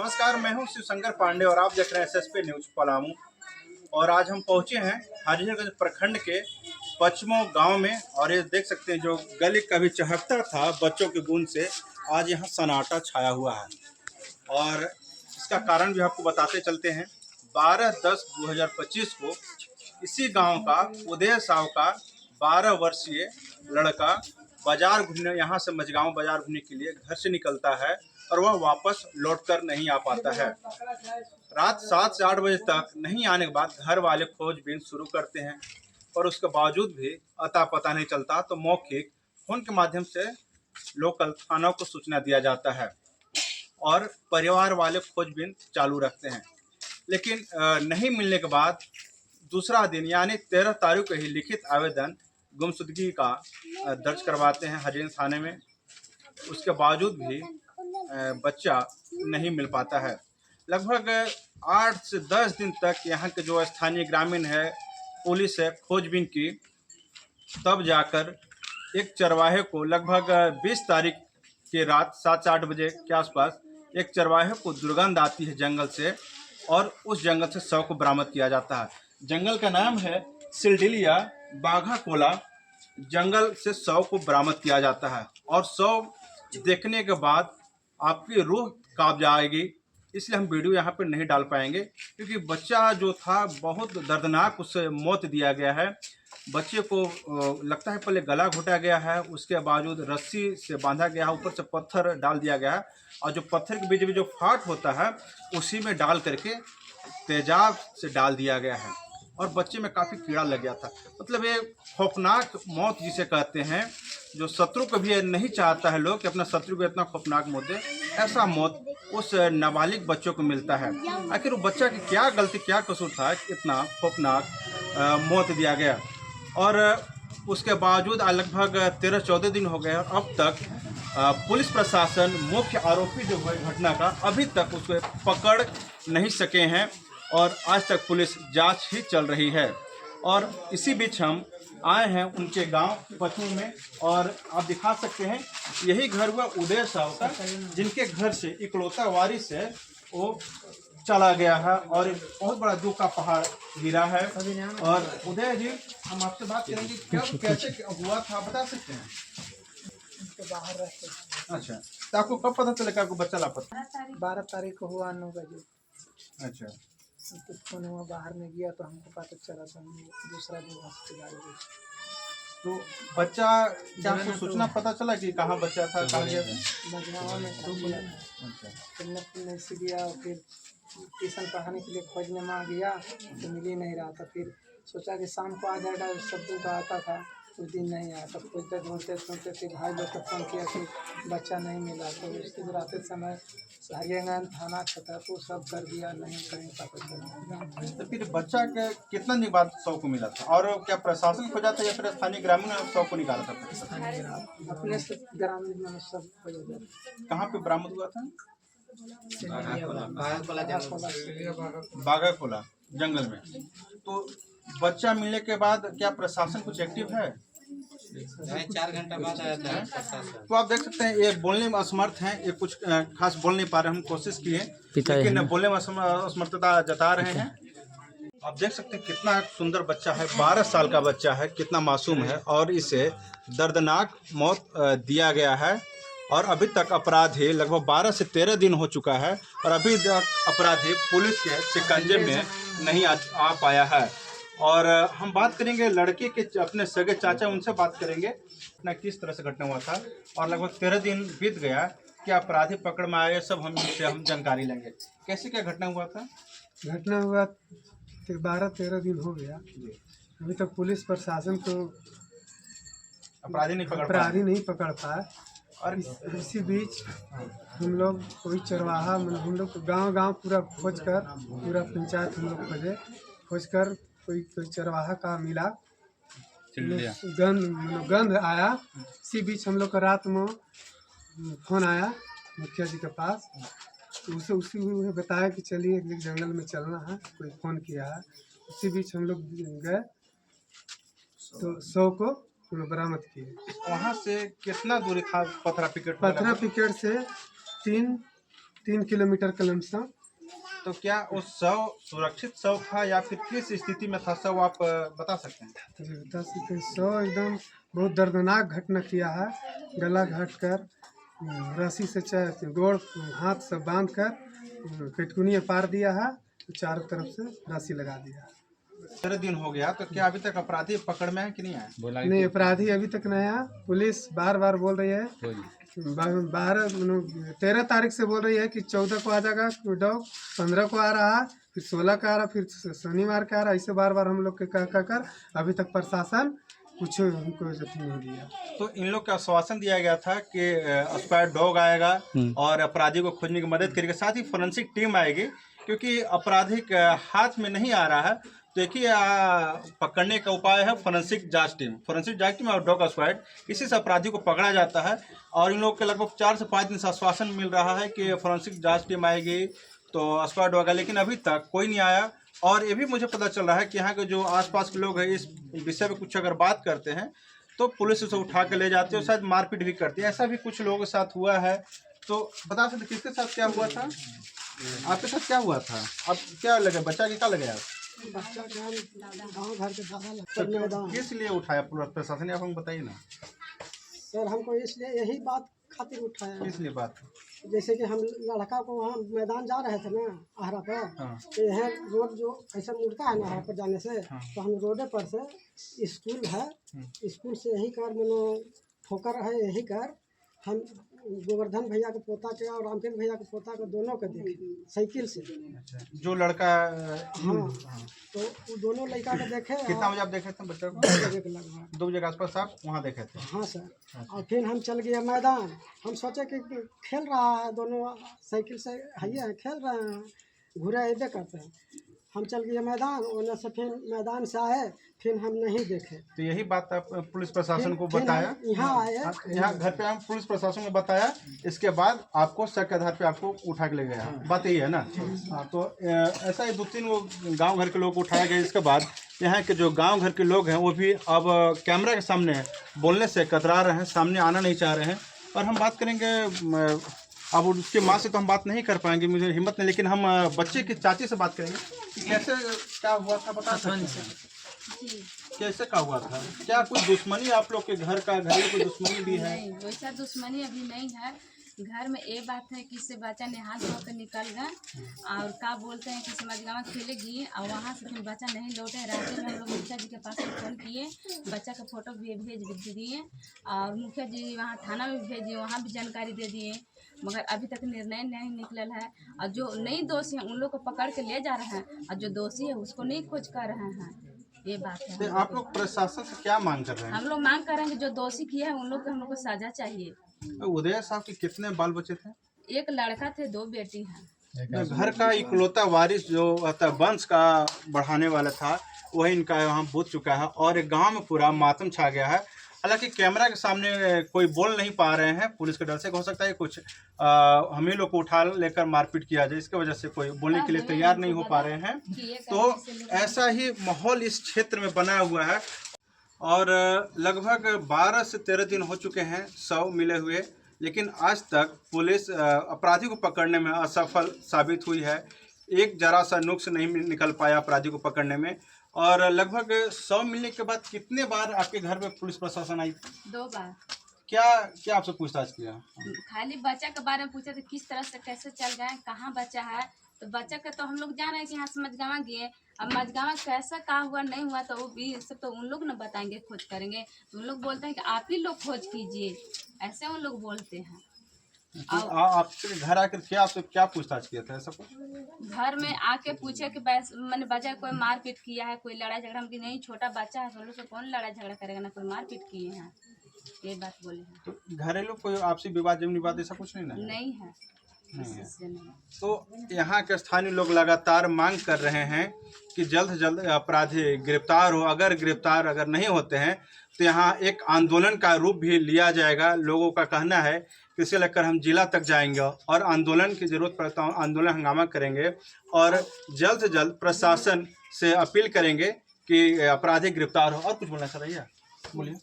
नमस्कार, मैं हूं शिवशंकर पांडे और आप देख रहे हैं एसएसपी न्यूज पलामू। और आज हम पहुंचे हैं हाजीरगंज प्रखंड के पश्चिमों गांव में। और ये देख सकते हैं जो गली कभी चहकता था बच्चों की बूंद से, आज यहाँ सन्नाटा छाया हुआ है। और इसका कारण भी आपको बताते चलते हैं। 12/10/2025 को इसी गांव का उदय साव का 12 वर्षीय लड़का बाजार घूमने, यहाँ से मझगांव बाजार घूमने के लिए घर से निकलता है और वह वापस लौटकर नहीं आ पाता है। रात 7 से 8 बजे तक नहीं आने के बाद घर वाले खोजबीन शुरू करते हैं और उसके बावजूद भी अता पता नहीं चलता, तो मौखिक फोन के माध्यम से लोकल थानों को सूचना दिया जाता है और परिवार वाले खोजबीन चालू रखते हैं। लेकिन नहीं मिलने के बाद दूसरा दिन यानी 13 तारीख को ही लिखित आवेदन गुमशुदगी का दर्ज करवाते हैं हाजीरगंज थाने में। उसके बावजूद भी बच्चा नहीं मिल पाता है। लगभग 8 से 10 दिन तक यहाँ के जो स्थानीय ग्रामीण है, पुलिस है, खोजबीन की, तब जाकर एक चरवाहे को लगभग 20 तारीख की रात 7 से 8 बजे के आसपास एक चरवाहे को दुर्गंध आती है जंगल से, और उस जंगल से शव को बरामद किया जाता है। जंगल का नाम है सिलडिलिया बाघा कोला। जंगल से शव को बरामद किया जाता है और शव देखने के बाद आपकी रूह कांप जाएगी। इसलिए हम वीडियो यहाँ पर नहीं डाल पाएंगे क्योंकि बच्चा जो था बहुत दर्दनाक उसे मौत दिया गया है। बच्चे को लगता है पहले गला घोटा गया है, उसके बावजूद रस्सी से बांधा गया है, ऊपर से पत्थर डाल दिया गया है और जो पत्थर के बीच में जो फाट होता है उसी में डाल करके तेजाब से डाल दिया गया है और बच्चे में काफ़ी कीड़ा लग गया था। मतलब ये खौफनाक मौत जिसे कहते हैं, जो शत्रु को भी नहीं चाहता है लोग कि अपना शत्रु को इतना खौफनाक मौत दे, ऐसा मौत उस नाबालिग बच्चों को मिलता है। आखिर वो बच्चा की क्या गलती, क्या कसूर था, इतना खौफनाक मौत दिया गया। और उसके बावजूद लगभग 13-14 दिन हो गए और अब तक पुलिस प्रशासन मुख्य आरोपी जो हुए घटना का अभी तक उसको पकड़ नहीं सके हैं और आज तक पुलिस जांच ही चल रही है। और इसी बीच हम आए हैं उनके गांव पश्चिम में और आप दिखा सकते हैं यही घर हुआ उदय साव का, जिनके घर से इकलौता वारिस है वो चला गया है और बहुत बड़ा दुख का पहाड़ गिरा है। और उदय जी, हम आपसे बात करेंगे, कब कैसे हुआ था बता सकते हैं? बाहर रहते हैं। अच्छा, तो आपको कब पता चला कि आपको बच्चा लापता? 12 तारीख को हुआ 9 बजे। अच्छा, तो फोन हुआ, बाहर में गया तो हमको पता चला, तो हम दूसरा दिन हॉस्पिटल गए। तो बच्चा क्या आपको सूचना पता चला कि कहाँ बच्चा था, कहाँ गया था? मझगाँव में था बोला था। अच्छा, फिर से गया, फिर ट्यूशन पढ़ाने के लिए खोजने में गया तो मिल ही नहीं रहा था। फिर सोचा कि शाम को आ जाएगा, सब दिन तो आता था, उस दिन नहीं आया। तब खोजते ढूंढते ढूंढते फिर भाई लोग को फोन किया कि बच्चा नहीं मिला। तो उसके बाद आते समय हरियाणा थाना क्षेत्र को सब कर दिया, नहीं कहीं पता चला। तो फिर बच्चा के कितना दिन बाद शव को मिला था और क्या प्रशासन खोजा था या फिर स्थानीय ग्रामीण ने शव को निकाला था? अपने से ग्रामीण में सब खोज दिया। कहाँ पे बरामद हुआ था? बाघा कोला जंगल में। तो बच्चा मिलने के बाद क्या प्रशासन कुछ एक्टिव है? 4 घंटा बाद आया था प्रशासन। तो आप देख सकते हैं ये बोलने में असमर्थ हैं, ये कुछ खास बोल नहीं पा रहे। हम कोशिश किए लेकिन बोलने में असमर्थता जता रहे हैं। आप देख सकते हैं कितना सुंदर बच्चा है, 12 साल का बच्चा है, कितना मासूम है और इसे दर्दनाक मौत दिया गया है। और अभी तक अपराधी लगभग 12 से 13 दिन हो चुका है और अभी तक अपराधी पुलिस के शिकंजे में नहीं आ पाया है। और हम बात करेंगे लड़के के अपने सगे चाचा, उनसे बात करेंगे ना किस तरह से घटना हुआ था और लगभग 13 दिन बीत गया, क्या अपराधी पकड़ में आए, सब हम जानकारी लेंगे। कैसे क्या घटना हुआ था? घटना हुआ 12-13 दिन हो गया, अभी तक पुलिस प्रशासन तो अपराधी नहीं पकड़ पाए। और इसी बीच हम लोग कोई चरवाहा, हम लोग गांव पूरा खोज कर, पूरा पंचायत हम लोग खोज कर कोई चरवाहा का मिला, गंध आया। इसी बीच हम लोग का रात में फोन आया मुखिया जी के पास, तो उसी ने बताया कि चलिए एक जंगल में चलना है, कोई फ़ोन किया है। उसी बीच हम लोग गए तो 100 को बरामद किए। वहाँ से कितना दूरी था? पथरा पिकेट से 3 3 किलोमीटर के लमसम। तो क्या वो शव सुरक्षित शव था या फिर किस स्थिति में था शव, आप बता सकते हैं? तो बता सकते हैं, सौ एकदम बहुत दर्दनाक घटना किया है। गला घाट कर रस्सी से गोड़ हाथ से बांध कर पेटकुनिया पार दिया है, तो चारों तरफ से रस्सी लगा दिया है। 13 दिन हो गया, तो क्या अभी तक अपराधी पकड़ में है कि नहीं आया? नहीं, अपराधी अभी तक नहीं आया। पुलिस बार बार बोल रही है 13 तारीख से बोल रही है कि 14 को आ जाएगा डॉग, 15 को आ रहा है, फिर 16 का आ रहा, फिर शनिवार का आ रहा। ऐसे बार बार हम लोग के कह कर अभी तक प्रशासन कुछ हमको जति नहीं दिया। तो इन लोग को आश्वासन दिया गया था कि एक्सपायर्ड डॉग आएगा और अपराधी को खोजने की मदद करेगा, साथ ही फोरेंसिक टीम आएगी, क्योंकि अपराधी के हाथ में नहीं आ रहा है। तो एक ही पकड़ने का उपाय है फोरेंसिक जांच टीम और डॉग स्क्वाड, इसी से अपराधी को पकड़ा जाता है। और इन लोगों के लगभग 4 से 5 दिन से आश्वासन मिल रहा है कि फोरेंसिक जांच टीम आएगी तो स्क्वाड होगा, लेकिन अभी तक कोई नहीं आया। और ये भी मुझे पता चल रहा है कि यहाँ के जो आसपास के लोग हैं इस विषय में कुछ अगर बात करते हैं तो पुलिस उसे उठा के ले जाती है और शायद मारपीट भी करती है। ऐसा भी कुछ लोगों के साथ हुआ है। तो बता सकते किसके साथ क्या हुआ था? आपके साथ क्या हुआ था? अब क्या लगे, बच्चा के क्या लगे आप? बच्चा गाँव घर के तो किस लिए उठाया पुलिस प्रशासन ने, आप हमको बताइए ना। सर हमको इसलिए यही बात खातिर उठाया, किस लिए बात? जैसे कि हम लड़का को वहाँ मैदान जा रहे थे ना आहरा पर, तो यह रोड जो ऐसा मुड़ता है ना आहरा पर जाने से, तो हम रोडे पर से स्कूल है, स्कूल से यही कर मनो ठोकर है, यही कर हम गोवर्धन भैया के पोता के और रामचंद्र भैया के पोता के दोनों के देखे साइकिल से। जो लड़का हाँ, तो वो दोनों लड़का के देखे। कितना बजे आप देखे थे बच्चे को? 2 बजे के लगभग। 2 बजे के आसपास आप वहाँ देखे थे? हाँ सर। और फिर हम चल गए मैदान, हम सोचे कि खेल रहा है दोनों साइकिल से है खेल रहे हैं, घूरे ऐसे करते हैं। हम चल गए मैदान, उन्हें से फिर मैदान से आए, फिर हम नहीं देखे। तो यही बात आप पुलिस प्रशासन को बताया? यहाँ आए, यहाँ घर पे हम पुलिस प्रशासन को बताया, इसके बाद आपको शक के आधार पे आपको उठा के ले गया। बात यही है ना? हाँ, तो ऐसा ही 2-3 वो गांव घर के लोग उठाया गया। इसके बाद यहाँ के जो गांव घर के लोग हैं वो भी अब कैमरा के सामने बोलने से कतरा रहे हैं, सामने आना नहीं चाह रहे हैं। और हम बात करेंगे, अब उसकी माँ से तो हम बात नहीं कर पाएंगे, मुझे हिम्मत नहीं, लेकिन हम बच्चे की चाची से बात करेंगे कि कैसे क्या हुआ था, बता सकते हैं? कैसे क्या हुआ था? क्या कोई दुश्मनी आप लोग के घर का, घरेलू कोई दुश्मनी भी है? नहीं, वैसा दुश्मनी अभी नहीं है। घर में ये बात है कि इससे बच्चा नहा धो कर निकल गए और क्या बोलते हैं कि समझ गाँव खेलेगी और वहाँ से फिर बच्चा नहीं लौटे। रास्ते में हम लोग मुखिया जी के पास फ़ोन किए, बच्चा का फोटो भी भेज दिए और मुखिया जी वहाँ थाना में भेज दिए, वहाँ भी जानकारी दे दिए, मगर अभी तक निर्णय नहीं निकलल है। और जो नहीं दोषी हैं उन लोग को पकड़ के ले जा रहे हैं और जो दोषी है उसको नहीं खोज कर रहे हैं। ये बात है। तो आप लोग प्रशासन से क्या मांग कर रहे हैं? हम लोग मांग कर रहे हैं कि जो दोषी किया है उन लोग को हम लोग को सजा चाहिए। उदय साहब के कितने बाल बच्चे थे? 1 लड़का थे, 2 बेटी हैं। घर का इकलौता वारिस जो वंश का बढ़ाने वाला था वही इनका यहाँ बूझ चुका है और गांव में पूरा मातम छा गया है। हालांकि कैमरा के सामने कोई बोल नहीं पा रहे हैं, पुलिस के डर से। हो सकता है कुछ हम ही लोग को उठा लेकर मारपीट किया जाए, इसके वजह से कोई बोलने के लिए तैयार नहीं हो पा रहे हैं। तो ऐसा ही माहौल इस क्षेत्र में बना हुआ है और लगभग 12 से 13 दिन हो चुके हैं शव मिले हुए, लेकिन आज तक पुलिस अपराधी को पकड़ने में असफल साबित हुई है। एक जरा सा नुक्स नहीं निकल पाया अपराधी को पकड़ने में। और लगभग शव मिलने के बाद कितने बार आपके घर में पुलिस प्रशासन आई? 2 बार। क्या क्या आपसे पूछताछ किया? खाली बच्चा के बारे में पूछे थे, किस तरह से कैसे चल गए, कहाँ बच्चा है। तो बच्चा का तो हम लोग जान रहे हैं कि यहाँ से मझगावा गए, अब मझगावा कैसा कहाँ हुआ नहीं हुआ तो वो भी सब तो उन लोग न बताएंगे, खोज करेंगे। तो उन लोग बोलते हैं कि आप ही लोग खोज कीजिए, ऐसे उन लोग बोलते हैं। तो आपके घर आकर क्या आपसे क्या पूछताछ किया था? ऐसा कुछ घर में आके पूछे कि मैंने बच्चा कोई मारपीट किया है, कोई लड़ाई झगड़ा, हम कि नहीं छोटा बच्चा है, हम लोग से कौन लड़ाई झगड़ा करेगा, ना कोई मारपीट किए हैं, ये बात बोले हैं। तो घरेलू कोई आपसी विवाद जमीनी बात ऐसा कुछ नहीं ना? नहीं है, नहीं है। नहीं। तो यहाँ के स्थानीय लोग लगातार मांग कर रहे हैं कि जल्द से जल्द अपराधी गिरफ्तार हो। अगर नहीं होते हैं तो यहाँ एक आंदोलन का रूप भी लिया जाएगा। लोगों का कहना है कि इसे लेकर हम जिला तक जाएंगे और आंदोलन की जरूरत पड़ता है आंदोलन हंगामा करेंगे और जल्द से जल्द प्रशासन से अपील करेंगे कि अपराधी गिरफ्तार हो। और कुछ बोलना चाह रही है? बोलिए।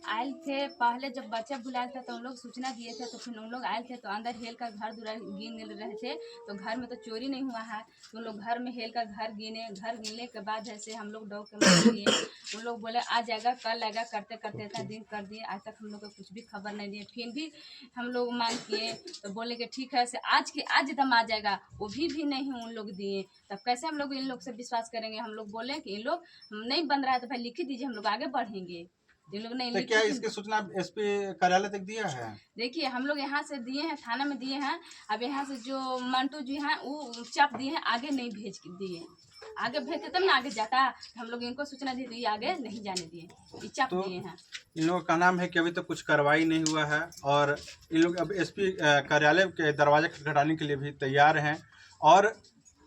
आए थे पहले जब बच्चा बुलाया था तो उन लोग सूचना दिए थे, तो फिर उन लोग आए थे तो अंदर हेल कर घर दूरा गिन रहे थे, तो घर में तो चोरी नहीं हुआ है, तो उन लोग घर में हेल कर घर गिने, घर गिनने के बाद जैसे हम लोग डॉग के मदद लिए, उन लोग बोले आ जाएगा कल आएगा, करते करते इतना दिन कर दिए, आज तक हम लोग को कुछ भी खबर नहीं दिए। फिर भी हम लोग मांग किए तो बोले कि ठीक है, आज एकदम आ जाएगा, वो भी नहीं उन लोग दिए। तब कैसे हम लोग इन लोग से विश्वास करेंगे? हम लोग बोले कि इन लोग नहीं बन रहा है तो भाई लिख दीजिए, हम लोग आगे बढ़ेंगे। इन लोग नहीं तो क्या इसकी सूचना एसपी कार्यालय तक दिया है? देखिए हम लोग यहाँ से दिए हैं, थाना में दिए हैं, अब यहाँ से जो मंटू जी हैं वो चाप दिए हैं, आगे नहीं भेज दिए, आगे भेजते तब ना आगे जाता, हम लोग इनको सूचना दे दी, आगे नहीं जाने दिए, ये चाप तो दिए हैं। इन लोगों का नाम है कि अभी तक कुछ कार्रवाई नहीं हुआ है और इन लोग अब एसपी कार्यालय के दरवाजे खटखटाने के लिए भी तैयार हैं। और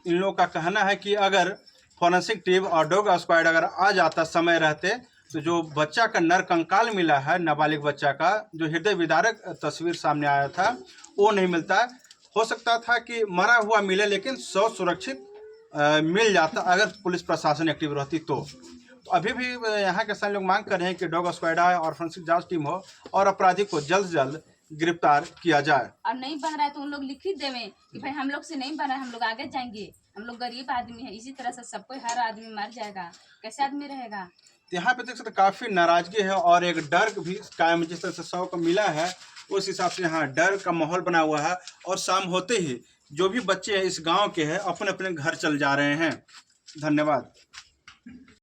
इन लोगों का कहना है कि अगर फॉरेंसिक टीम और डॉग स्क्वाड अगर आ जाता समय रहते तो जो बच्चा का नर कंकाल मिला है, नाबालिग बच्चा का जो हृदय विदारक तस्वीर सामने आया था, वो नहीं मिलता। हो सकता था कि मरा हुआ मिले लेकिन शव सुरक्षित मिल जाता अगर पुलिस प्रशासन एक्टिव रहती तो अभी भी यहाँ के सभी लोग मांग कर रहे हैं कि डॉग स्क्वाड आए और फोरेंसिक जांच टीम हो और अपराधी को जल्द से जल्द गिरफ्तार किया जाए। और नहीं बन रहा है तो उन लोग लिखित देवे कि भाई हम लोग से नहीं बन रहा है, हम लोग आगे जाएंगे, हम लोग गरीब आदमी है, इसी तरह से सबको हर आदमी मर जाएगा, कैसे आदमी रहेगा? यहाँ पे देख सकते काफी नाराजगी है और एक डर भी कायम, जिस तरह से शव को मिला है उस हिसाब से यहाँ डर का माहौल बना हुआ है। और शाम होते ही जो भी बच्चे हैं इस गांव के हैं अपने अपने घर चल जा रहे हैं। धन्यवाद।